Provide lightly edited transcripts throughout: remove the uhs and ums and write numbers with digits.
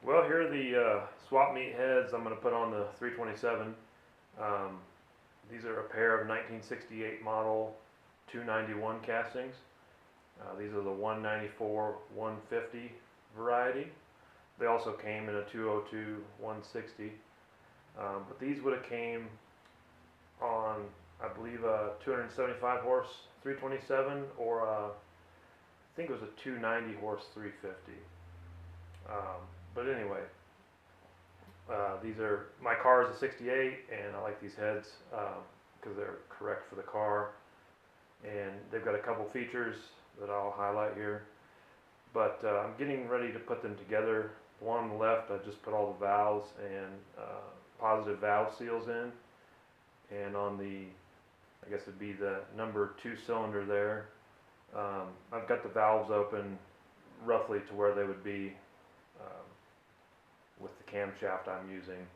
Well, here are the swap meet heads I'm going to put on the 327. Um, these are a pair of 1968 model 291 castings. These are the 194 150 variety. They also came in a 202 160. But these would have came on, I believe, a 275 horse 327 or I think it was a 290 horse 350. But anyway, these are, my car is a 68 and I like these heads because they're correct for the car, and they've got a couple features that I'll highlight here. But I'm getting ready to put them together. The one on the left, I just put all the valves and positive valve seals in, and on the, I guess it'd be the number 2 cylinder there, I've got the valves open roughly to where they would be with the camshaft I'm using.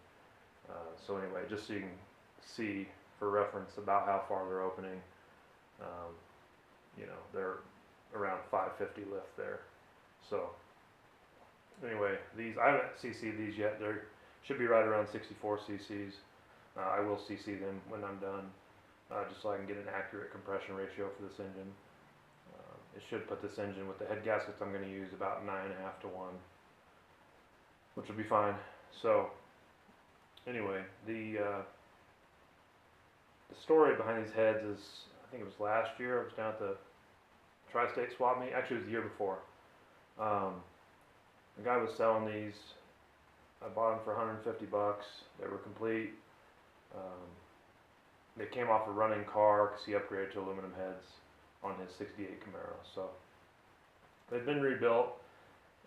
So anyway, just so you can see for reference about how far they're opening. You know, they're around 550 lift there. So anyway, these, I haven't CC'd these yet. They should be right around 64 cc's. I will CC them when I'm done, just so I can get an accurate compression ratio for this engine. It should put this engine with the head gaskets I'm going to use about 9.5 to 1, which will be fine. So anyway, the story behind these heads is, I think it was last year, I was down at the Tri-State swap meet. Actually, it was the year before. The guy was selling these. I bought them for 150 bucks. They were complete. They came off a running car because he upgraded to aluminum heads on his 68 Camaro. So they'd been rebuilt,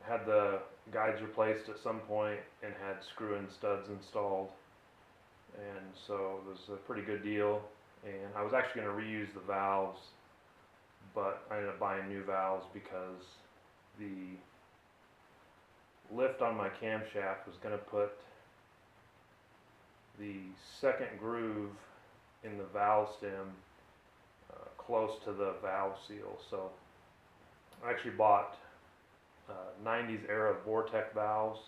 had the guides replaced at some point, and had screw-in studs installed. And so it was a pretty good deal. And I was actually going to reuse the valves, but I ended up buying new valves because the lift on my camshaft was going to put the second groove in the valve stem close to the valve seal. So I actually bought 90s era Vortec valves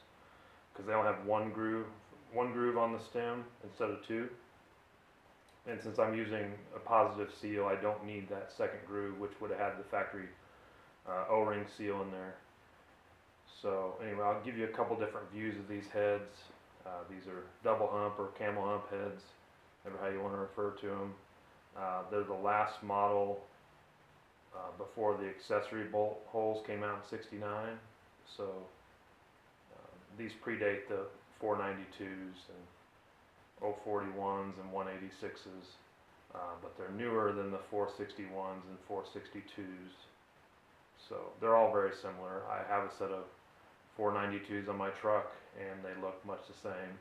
because they only have one groove on the stem instead of 2. And since I'm using a positive seal, I don't need that second groove, which would have had the factory O-ring seal in there. So anyway, I'll give you a couple different views of these heads. These are double hump or camel hump heads, whatever how you want to refer to them. They're the last model before the accessory bolt holes came out in '69. So these predate the 492s and 041s and 186s, but they're newer than the 461s and 462s. So they're all very similar. I have a set of 492s on my truck and they look much the same,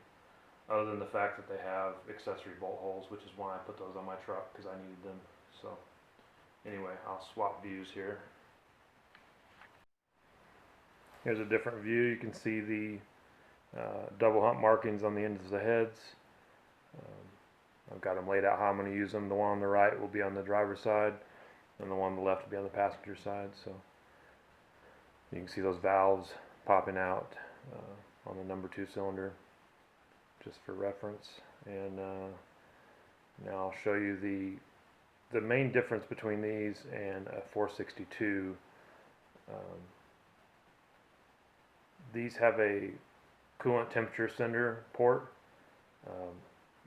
other than the fact that they have accessory bolt holes, which is why I put those on my truck, because I needed them. So anyway, I'll swap views here. Here's a different view. You can see the double hump markings on the ends of the heads. I've got them laid out how I'm going to use them. The one on the right will be on the driver's side, and the one on the left will be on the passenger side. So you can see those valves popping out on the number 2 cylinder, just for reference. And now I'll show you the main difference between these and a 462. These have a coolant temperature sender port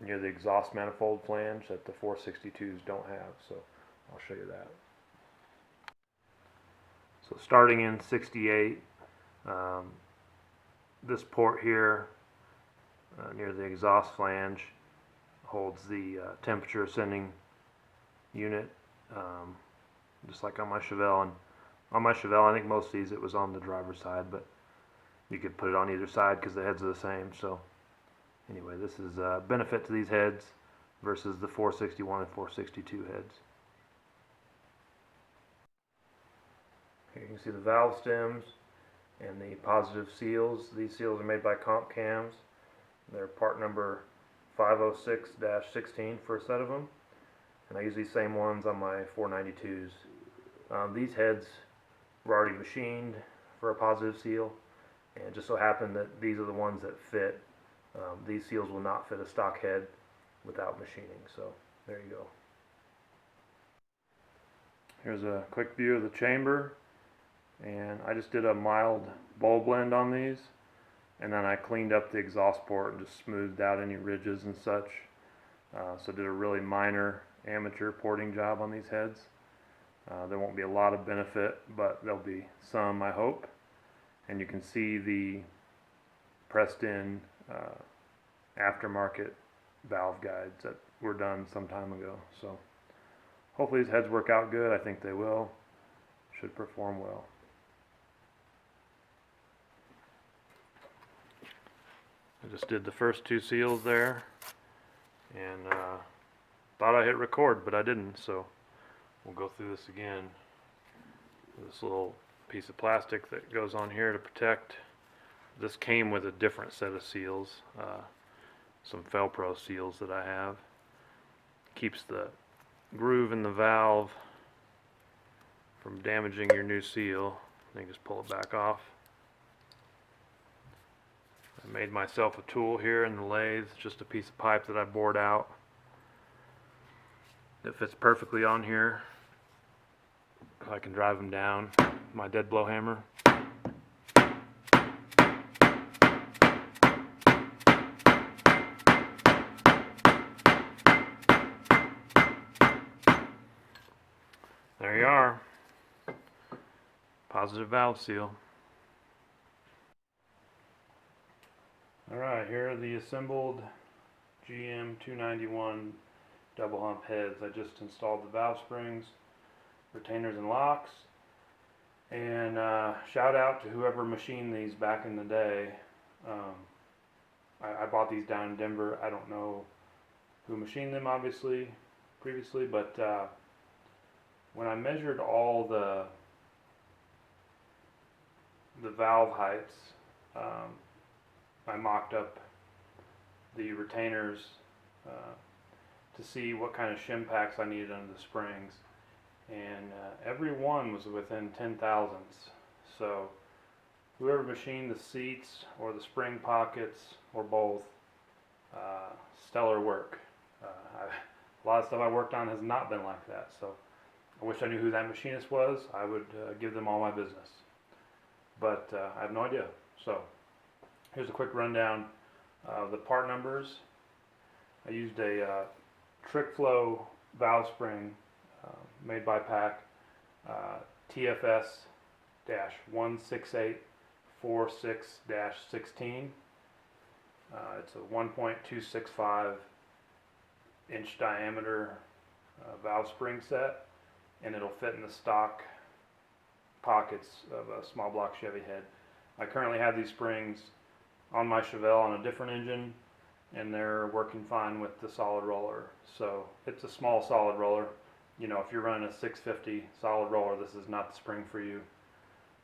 near the exhaust manifold flange that the 462s don't have, so I'll show you that. So starting in 68, this port here near the exhaust flange holds the temperature sending unit, just like on my Chevelle. And on my Chevelle, I think most of these it was on the driver's side, but you could put it on either side because the heads are the same. So anyway, this is a benefit to these heads versus the 461 and 462 heads. Here you can see the valve stems and the positive seals. These seals are made by Comp Cams. They're part number 506-16 for a set of them, and I use these same ones on my 492s. These heads were already machined for a positive seal, and it just so happened that these are the ones that fit. These seals will not fit a stock head without machining, so there you go. Here's a quick view of the chamber, and I just did a mild bowl blend on these, and then I cleaned up the exhaust port and just smoothed out any ridges and such. So did a really minor amateur porting job on these heads. There won't be a lot of benefit, but there'll be some, I hope. And you can see the pressed in aftermarket valve guides that were done some time ago. So hopefully these heads work out good. I think they will. Should perform well. I just did the first two seals there, and thought I hit record, but I didn't, so we'll go through this again. This little piece of plastic that goes on here to protect. This came with a different set of seals, some Felpro seals that I have. Keeps the groove in the valve from damaging your new seal. Then you just pull it back off. I made myself a tool here in the lathe, just a piece of pipe that I bored out. It fits perfectly on here. I can drive them down with my dead blow hammer. There you are. Positive valve seal. Alright, here are the assembled GM 291 double hump heads. I just installed the valve springs, retainers and locks, and shout out to whoever machined these back in the day. I bought these down in Denver. I don't know who machined them obviously previously, but when I measured all the valve heights, I mocked up the retainers to see what kind of shim packs I needed under the springs, and every one was within 10 thousandths. So whoever machined the seats or the spring pockets or both, stellar work. A lot of stuff I worked on has not been like that, so I wish I knew who that machinist was. I would give them all my business, but I have no idea. So here's a quick rundown of the part numbers. I used a trick flow valve spring made by PAC, TFS-16846-16. It's a 1.265 inch diameter valve spring set, and it'll fit in the stock pockets of a small block Chevy head. I currently have these springs on my Chevelle on a different engine, and they're working fine with the solid roller. So it's a small solid roller. You know, if you're running a 650 solid roller, this is not the spring for you.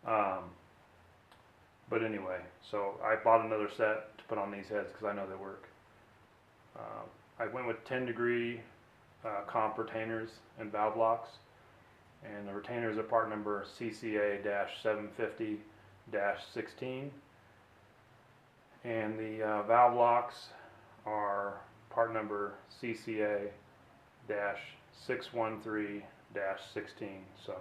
But anyway, so I bought another set to put on these heads because I know they work. I went with 10-degree comp retainers and valve locks, and the retainers are part number CCA-750-16, and the valve locks are part number CCA-613-16. So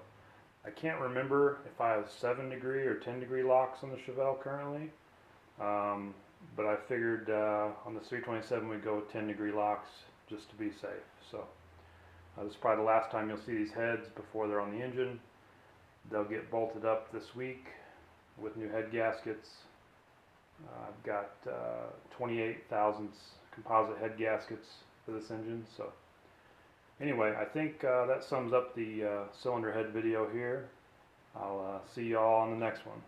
I can't remember if I have 7-degree or 10-degree locks on the Chevelle currently, but I figured on the 327 we'd go with 10-degree locks just to be safe. So this is probably the last time you'll see these heads before they're on the engine. They'll get bolted up this week with new head gaskets. I've got 28 thousandths composite head gaskets for this engine. So anyway, I think that sums up the cylinder head video here. I'll see you all on the next one.